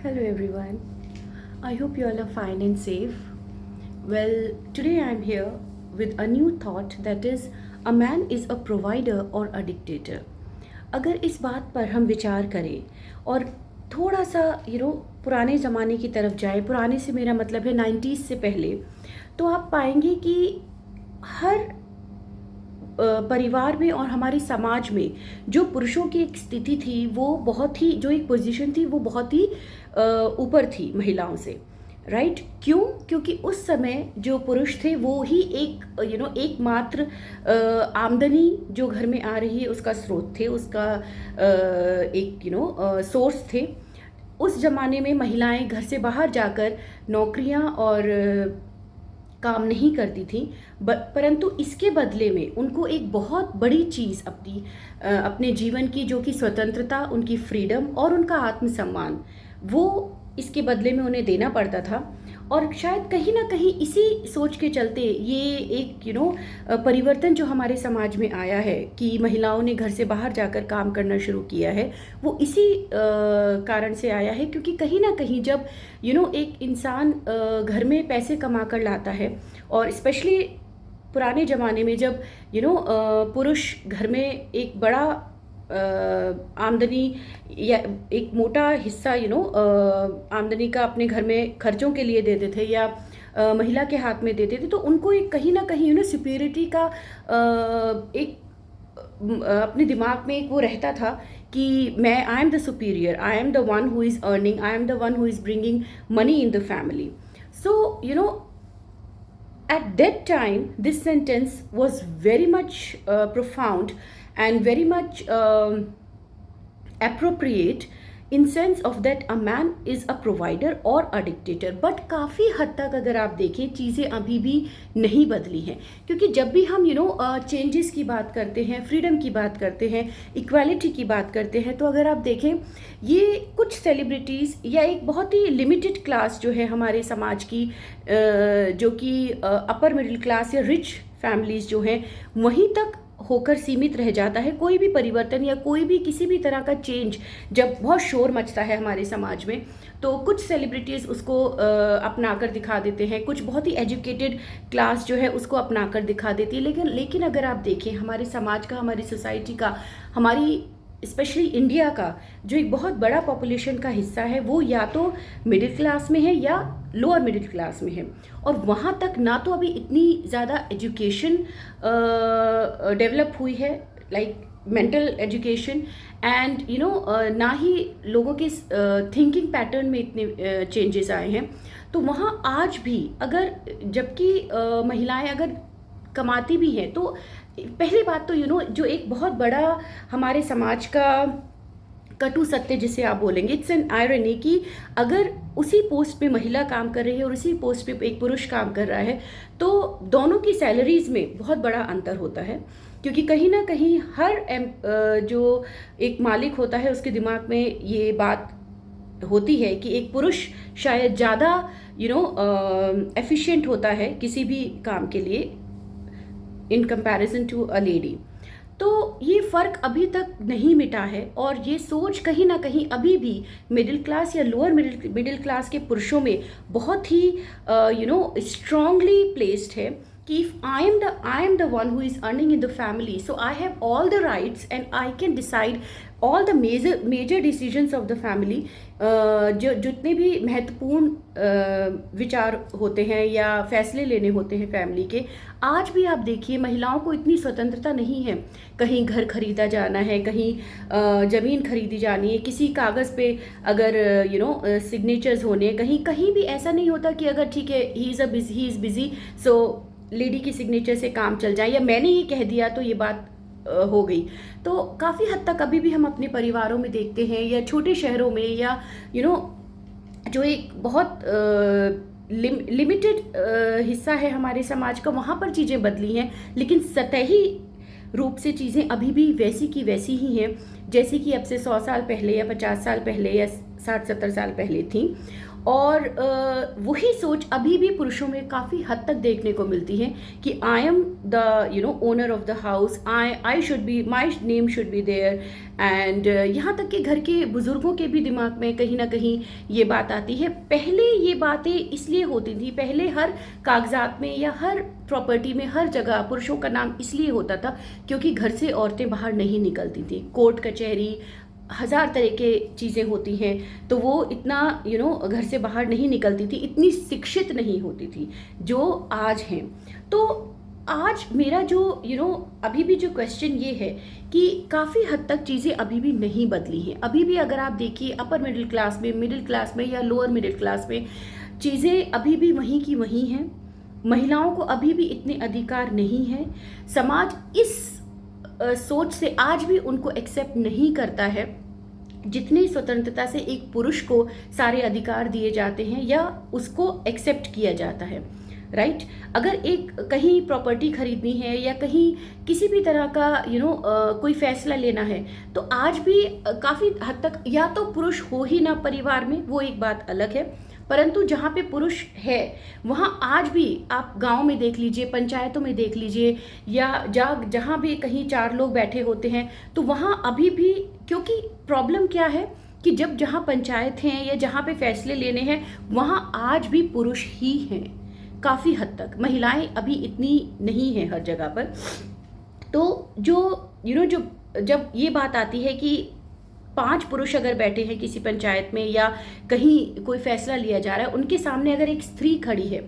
Hello everyone. I hope you all are fine and safe. Well, today I am here with a new thought that is a man is a provider or a dictator. अगर इस बात पर हम विचार करें और थोड़ा सा पुराने ज़माने की तरफ जाए, पुराने से मेरा मतलब है 90s से पहले, तो आप पाएंगे कि हर परिवार में और हमारे समाज में जो पुरुषों की एक स्थिति थी वो बहुत ही जो एक पोजीशन थी वो बहुत ही ऊपर थी महिलाओं से। राइट? क्यों? क्योंकि उस समय जो पुरुष थे वो ही एक एकमात्र आमदनी जो घर में आ रही है उसका स्रोत थे, उसका एक सोर्स थे। उस जमाने में महिलाएं घर से बाहर जाकर नौकरियां और काम नहीं करती थी, परंतु इसके बदले में उनको एक बहुत बड़ी चीज़ अपने जीवन की जो कि स्वतंत्रता, उनकी फ्रीडम और उनका आत्मसम्मान, वो इसके बदले में उन्हें देना पड़ता था। और शायद कहीं ना कहीं इसी सोच के चलते ये एक परिवर्तन जो हमारे समाज में आया है कि महिलाओं ने घर से बाहर जाकर काम करना शुरू किया है, वो इसी कारण से आया है। क्योंकि कहीं ना कहीं जब एक इंसान घर में पैसे कमा कर लाता है, और स्पेशली पुराने ज़माने में जब पुरुष घर में एक बड़ा आमदनी या एक मोटा हिस्सा आमदनी का अपने घर में खर्चों के लिए देते थे या महिला के हाथ में देते थे, तो उनको एक कहीं ना कहीं सुपीरियरिटी का एक अपने दिमाग में एक वो रहता था कि I am the superior, I am the one who is earning, I am the one who is bringing money in the family. So at that time this sentence was very much profound and very much appropriate in sense of that a man is a provider or a dictator। but काफ़ी हद तक अगर आप देखें चीज़ें अभी भी नहीं बदली हैं, क्योंकि जब भी हम चेंजेस की बात करते हैं, फ्रीडम की बात करते हैं, इक्वालिटी की बात करते हैं, तो अगर आप देखें ये कुछ सेलिब्रिटीज़ या एक बहुत ही लिमिटेड क्लास जो है हमारे समाज की, जो कि अपर मिडिल क्लास या रिच फैमिलीज़ जो हैं वहीं तक होकर सीमित रह जाता है। कोई भी परिवर्तन या कोई भी किसी भी तरह का चेंज जब बहुत शोर मचता है हमारे समाज में, तो कुछ सेलिब्रिटीज़ उसको अपना कर दिखा देते हैं, कुछ बहुत ही एजुकेटेड क्लास जो है उसको अपना कर दिखा देती है। लेकिन अगर आप देखें हमारे समाज का, हमारी सोसाइटी का, हमारी स्पेशली इंडिया का जो एक बहुत बड़ा पॉपुलेशन का हिस्सा है वो या तो मिडिल क्लास में है या लोअर मिडिल क्लास में है, और वहाँ तक ना तो अभी इतनी ज़्यादा एजुकेशन डेवलप हुई है, लाइक मेंटल एजुकेशन, एंड ना ही लोगों के थिंकिंग पैटर्न में इतने चेंजेस आए हैं। तो वहाँ आज भी अगर जबकि महिलाएं अगर कमाती भी हैं, तो पहली बात तो जो एक बहुत बड़ा हमारे समाज का कटु सत्य जिसे आप बोलेंगे, इट्स एन आयरनी कि अगर उसी पोस्ट पे महिला काम कर रही है और उसी पोस्ट पे एक पुरुष काम कर रहा है, तो दोनों की सैलरीज में बहुत बड़ा अंतर होता है। क्योंकि कहीं ना कहीं हर जो एक मालिक होता है उसके दिमाग में ये बात होती है कि एक पुरुष शायद ज़्यादा एफिशिएंट होता है किसी भी काम के लिए in comparison to a lady. तो ये फ़र्क अभी तक नहीं मिटा है, और ये सोच कहीं ना कहीं अभी भी मिडिल क्लास या लोअर मिडिल क्लास के पुरुषों में बहुत ही स्ट्रांगली प्लेस्ड है कि if I am the one who is earning in the family, so I have all the rights and I can decide all the major decisions of the family। जो जितने भी महत्वपूर्ण विचार होते हैं या फैसले लेने होते हैं फैमिली के, आज भी आप देखिए महिलाओं को इतनी स्वतंत्रता नहीं है। कहीं घर खरीदा जाना है, कहीं ज़मीन खरीदी जानी है, किसी कागज़ पे अगर सिग्नेचर्स होने, कहीं भी ऐसा नहीं होता कि अगर ठीक है he is busy so lady की सिग्नेचर से काम चल जाए, या मैंने ये कह दिया तो ये बात हो गई। तो काफ़ी हद तक अभी भी हम अपने परिवारों में देखते हैं या छोटे शहरों में या जो एक बहुत लिमिटेड हिस्सा है हमारे समाज का, वहाँ पर चीज़ें बदली हैं, लेकिन सतही रूप से चीज़ें अभी भी वैसी की वैसी ही हैं जैसे कि अब से 100 साल पहले या 50 साल पहले या 60-70 साल पहले थी। और वही सोच अभी भी पुरुषों में काफ़ी हद तक देखने को मिलती है कि I am the owner of the house, I should be, my name should be there. And यहाँ तक कि घर के बुजुर्गों के भी दिमाग में कहीं ना कहीं ये बात आती है। पहले ये बातें इसलिए होती थी, पहले हर कागजात में या हर प्रॉपर्टी में हर जगह पुरुषों का नाम इसलिए होता था क्योंकि घर से औरतें बाहर नहीं निकलती थी। कोर्ट कचहरी हजार तरह के चीज़ें होती हैं, तो वो इतना घर से बाहर नहीं निकलती थी, इतनी शिक्षित नहीं होती थी जो आज हैं। तो आज मेरा जो अभी भी जो क्वेश्चन ये है कि काफ़ी हद तक चीज़ें अभी भी नहीं बदली हैं। अभी भी अगर आप देखिए अपर मिडिल क्लास में या लोअर मिडिल क्लास में चीज़ें अभी भी वहीं की वहीं हैं। महिलाओं को अभी भी इतने अधिकार नहीं हैं। समाज इस सोच से आज भी उनको एक्सेप्ट नहीं करता है जितनी स्वतंत्रता से एक पुरुष को सारे अधिकार दिए जाते हैं या उसको एक्सेप्ट किया जाता है, राइट। अगर एक कहीं प्रॉपर्टी खरीदनी है या कहीं किसी भी तरह का कोई फैसला लेना है तो आज भी काफ़ी हद तक या तो पुरुष हो ही ना परिवार में, वो एक बात अलग है, परंतु जहाँ पे पुरुष है वहाँ आज भी आप गांव में देख लीजिए, पंचायतों में देख लीजिए, या जहाँ भी कहीं 4 लोग बैठे होते हैं तो वहाँ अभी भी, क्योंकि प्रॉब्लम क्या है कि जहाँ पंचायत हैं या जहाँ पे फैसले लेने हैं वहाँ आज भी पुरुष ही हैं। काफ़ी हद तक महिलाएं अभी इतनी नहीं हैं हर जगह पर। तो जो जब ये बात आती है कि 5 पुरुष अगर बैठे हैं किसी पंचायत में या कहीं कोई फैसला लिया जा रहा है, उनके सामने अगर एक स्त्री खड़ी है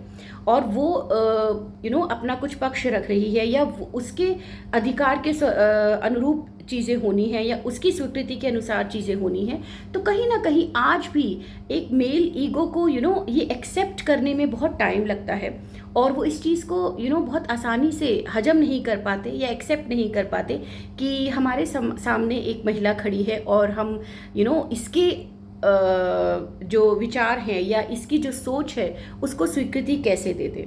और वो अपना कुछ पक्ष रख रही है या उसके अधिकार के अनुरूप चीज़ें होनी है या उसकी स्वीकृति के अनुसार चीज़ें होनी है, तो कहीं ना कहीं आज भी एक मेल ईगो को ये एक्सेप्ट करने में बहुत टाइम लगता है और वो इस चीज़ को बहुत आसानी से हजम नहीं कर पाते या एक्सेप्ट नहीं कर पाते कि हमारे सामने एक महिला खड़ी है और हम इसके जो विचार हैं या इसकी जो सोच है उसको स्वीकृति कैसे दे दें,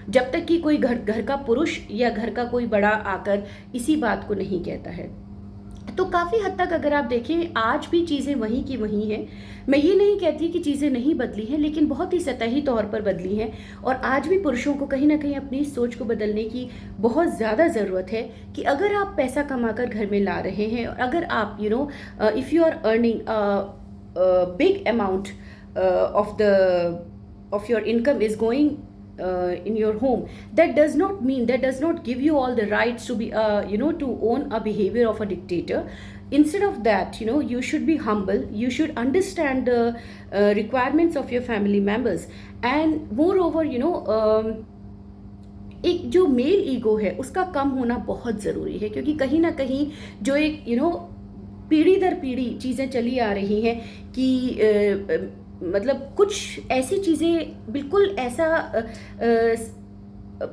जब तक कि कोई घर का पुरुष या घर का कोई बड़ा आकर इसी बात को नहीं कहता है। तो काफ़ी हद तक अगर आप देखें आज भी चीज़ें वहीं की वहीं हैं। मैं ये नहीं कहती कि चीज़ें नहीं बदली हैं, लेकिन बहुत ही सतही तौर पर बदली हैं और आज भी पुरुषों को कहीं ना कहीं अपनी सोच को बदलने की बहुत ज़्यादा ज़रूरत है कि अगर आप पैसा कमाकर घर में ला रहे हैं और अगर आप if you are earning big amount of your income is going in your home, that does not give you all the rights to be to own a behavior of a dictator. Instead of that, you should be humble, you should understand the requirements of your family members, and moreover एक जो male ego है उसका कम होना बहुत ज़रूरी है, क्योंकि कहीं ना कहीं जो एक पीढ़ी दर पीढ़ी चीज़ें चली आ रही हैं कि मतलब कुछ ऐसी चीज़ें बिल्कुल ऐसा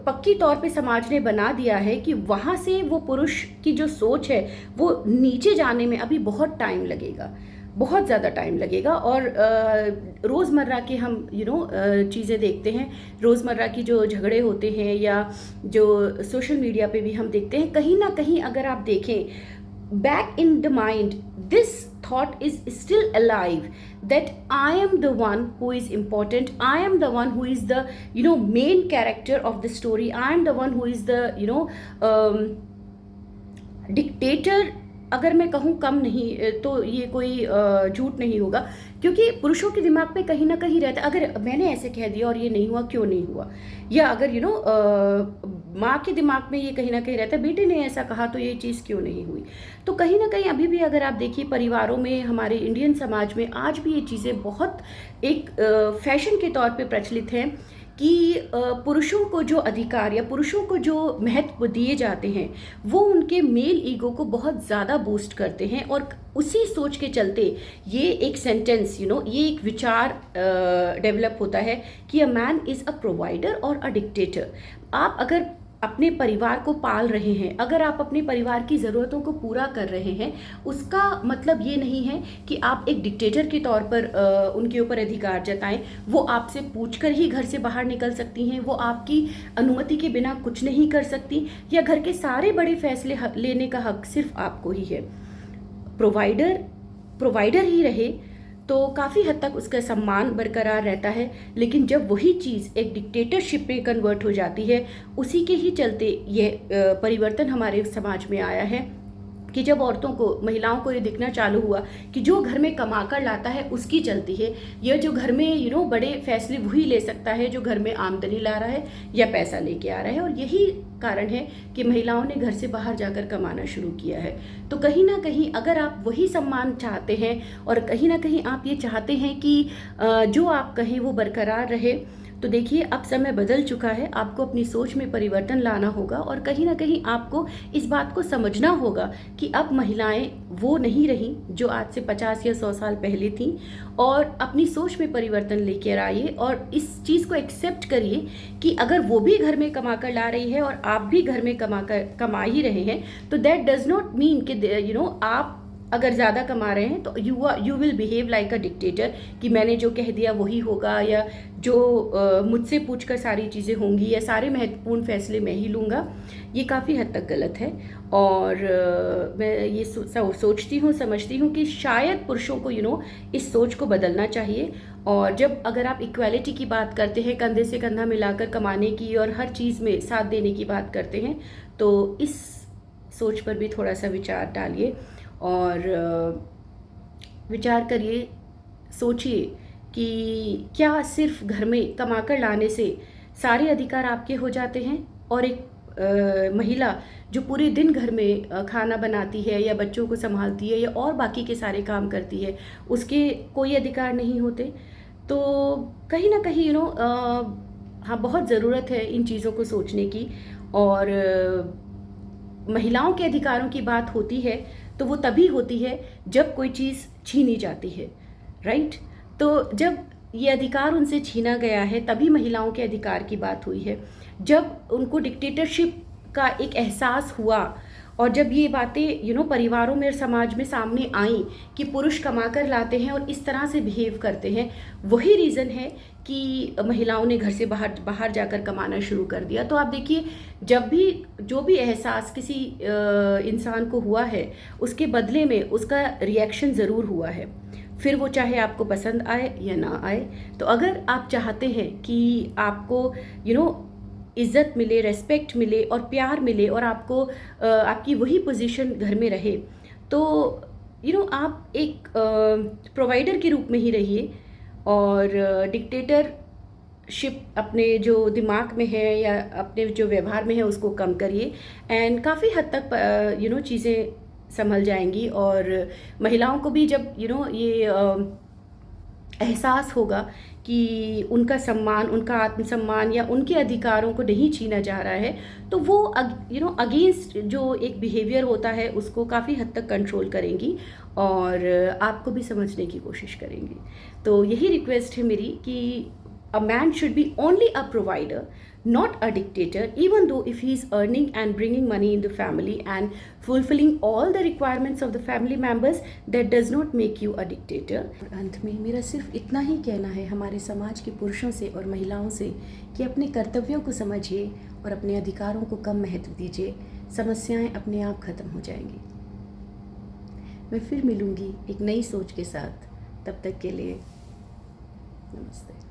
पक्की तौर पे समाज ने बना दिया है कि वहाँ से वो पुरुष की जो सोच है वो नीचे जाने में अभी बहुत टाइम लगेगा, बहुत ज़्यादा टाइम लगेगा। और रोज़मर्रा के हम चीज़ें देखते हैं, रोज़मर्रा की जो झगड़े होते हैं या जो सोशल मीडिया पे भी हम देखते हैं, कहीं ना कहीं अगर आप देखें back in the mind this thought is still alive that I am the one who is important, I am the one who is the main character of the story, I am the one who is the dictator। अगर मैं कहूँ कम नहीं तो ये कोई झूठ नहीं होगा, क्योंकि पुरुषों के दिमाग में कहीं ना कहीं रहता है अगर मैंने ऐसे कह दिया और ये नहीं हुआ क्यों नहीं हुआ, या अगर माँ के दिमाग में ये कहीं ना कहीं रहता है बेटे ने ऐसा कहा तो ये चीज़ क्यों नहीं हुई। तो कहीं ना कहीं अभी भी अगर आप देखिए परिवारों में, हमारे इंडियन समाज में आज भी ये चीज़ें बहुत एक फैशन के तौर पे प्रचलित हैं कि पुरुषों को जो अधिकार या पुरुषों को जो महत्व दिए जाते हैं वो उनके मेल ईगो को बहुत ज़्यादा बूस्ट करते हैं। और उसी सोच के चलते ये एक सेंटेंस ये एक विचार डेवलप होता है कि a man is a provider और अ डिक्टेटर। आप अगर अपने परिवार को पाल रहे हैं, अगर आप अपने परिवार की ज़रूरतों को पूरा कर रहे हैं, उसका मतलब ये नहीं है कि आप एक डिक्टेटर के तौर पर उनके ऊपर अधिकार जताएं। वो आपसे पूछकर ही घर से बाहर निकल सकती हैं, वो आपकी अनुमति के बिना कुछ नहीं कर सकती, या घर के सारे बड़े फैसले लेने का हक सिर्फ आपको ही है। प्रोवाइडर ही रहे तो काफ़ी हद तक उसका सम्मान बरकरार रहता है। लेकिन जब वही चीज़ एक डिक्टेटरशिप में कन्वर्ट हो जाती है, उसी के ही चलते ये परिवर्तन हमारे समाज में आया है कि जब औरतों को, महिलाओं को ये दिखना चालू हुआ कि जो घर में कमा कर लाता है उसकी चलती है, या जो घर में बड़े फैसले वही ले सकता है जो घर में आमदनी ला रहा है या पैसा लेके आ रहा है। और यही कारण है कि महिलाओं ने घर से बाहर जाकर कमाना शुरू किया है। तो कहीं ना कहीं अगर आप वही सम्मान चाहते हैं और कहीं ना कहीं आप ये चाहते हैं कि जो आप कहें वो बरकरार रहे, तो देखिए अब समय बदल चुका है। आपको अपनी सोच में परिवर्तन लाना होगा और कहीं ना कहीं आपको इस बात को समझना होगा कि अब महिलाएं वो नहीं रहीं जो आज से 50 या 100 साल पहले थीं, और अपनी सोच में परिवर्तन लेकर आइए और इस चीज़ को एक्सेप्ट करिए कि अगर वो भी घर में कमा कर ला रही है और आप भी घर में कमा ही रहे हैं, तो दैट डज नॉट मीन कि आप अगर ज़्यादा कमा रहे हैं तो you will behave like a dictator कि मैंने जो कह दिया वही होगा, या जो मुझसे पूछकर सारी चीज़ें होंगी, या सारे महत्वपूर्ण फैसले मैं ही लूँगा। ये काफ़ी हद तक गलत है। और मैं ये सोचती हूँ, समझती हूँ कि शायद पुरुषों को इस सोच को बदलना चाहिए। और जब अगर आप इक्वालिटी की बात करते हैं, कंधे से कंधा मिलाकर कमाने की और हर चीज़ में साथ देने की बात करते हैं, तो इस सोच पर भी थोड़ा सा विचार डालिए और विचार करिए, सोचिए कि क्या सिर्फ घर में कमाकर लाने से सारे अधिकार आपके हो जाते हैं, और एक महिला जो पूरे दिन घर में खाना बनाती है या बच्चों को संभालती है या और बाकी के सारे काम करती है, उसके कोई अधिकार नहीं होते? तो कहीं ना कहीं हाँ, बहुत ज़रूरत है इन चीज़ों को सोचने की। और महिलाओं के अधिकारों की बात होती है तो वो तभी होती है जब कोई चीज़ छीनी जाती है, राइट? तो जब ये अधिकार उनसे छीना गया है तभी महिलाओं के अधिकार की बात हुई है। जब उनको डिक्टेटरशिप का एक एहसास हुआ और जब ये बातें परिवारों में और समाज में सामने आई कि पुरुष कमा कर लाते हैं और इस तरह से बिहेव करते हैं, वही रीज़न है कि महिलाओं ने घर से बाहर जाकर कमाना शुरू कर दिया। तो आप देखिए, जब भी जो भी एहसास किसी इंसान को हुआ है, उसके बदले में उसका रिएक्शन ज़रूर हुआ है, फिर वो चाहे आपको पसंद आए या ना आए। तो अगर आप चाहते हैं कि आपको इज़्ज़त मिले, रेस्पेक्ट मिले और प्यार मिले और आपको आपकी वही पोजीशन घर में रहे, तो आप एक प्रोवाइडर के रूप में ही रहिए और डिक्टेटरशिप अपने जो दिमाग में है या अपने जो व्यवहार में है उसको कम करिए। एंड काफ़ी हद तक चीज़ें संभल जाएंगी और महिलाओं को भी जब ये एहसास होगा कि उनका सम्मान, उनका आत्मसम्मान या उनके अधिकारों को नहीं छीना जा रहा है, तो वो अगेंस्ट जो एक बिहेवियर होता है उसको काफ़ी हद तक कंट्रोल करेंगी और आपको भी समझने की कोशिश करेंगी। तो यही रिक्वेस्ट है मेरी कि a man should be only a provider, not a dictator, even though if he is earning and bringing money in the family and fulfilling all the requirements of the family members, that does not make you a dictator. अंत में मेरा सिर्फ इतना ही कहना है हमारे समाज के पुरुषों से और महिलाओं से कि अपने कर्तव्यों को समझिए और अपने अधिकारों को कम महत्व दीजिए, समस्याएं अपने आप खत्म हो जाएंगी। मैं फिर मिलूंगी एक नई सोच के साथ, तब तक के लिए नमस्ते।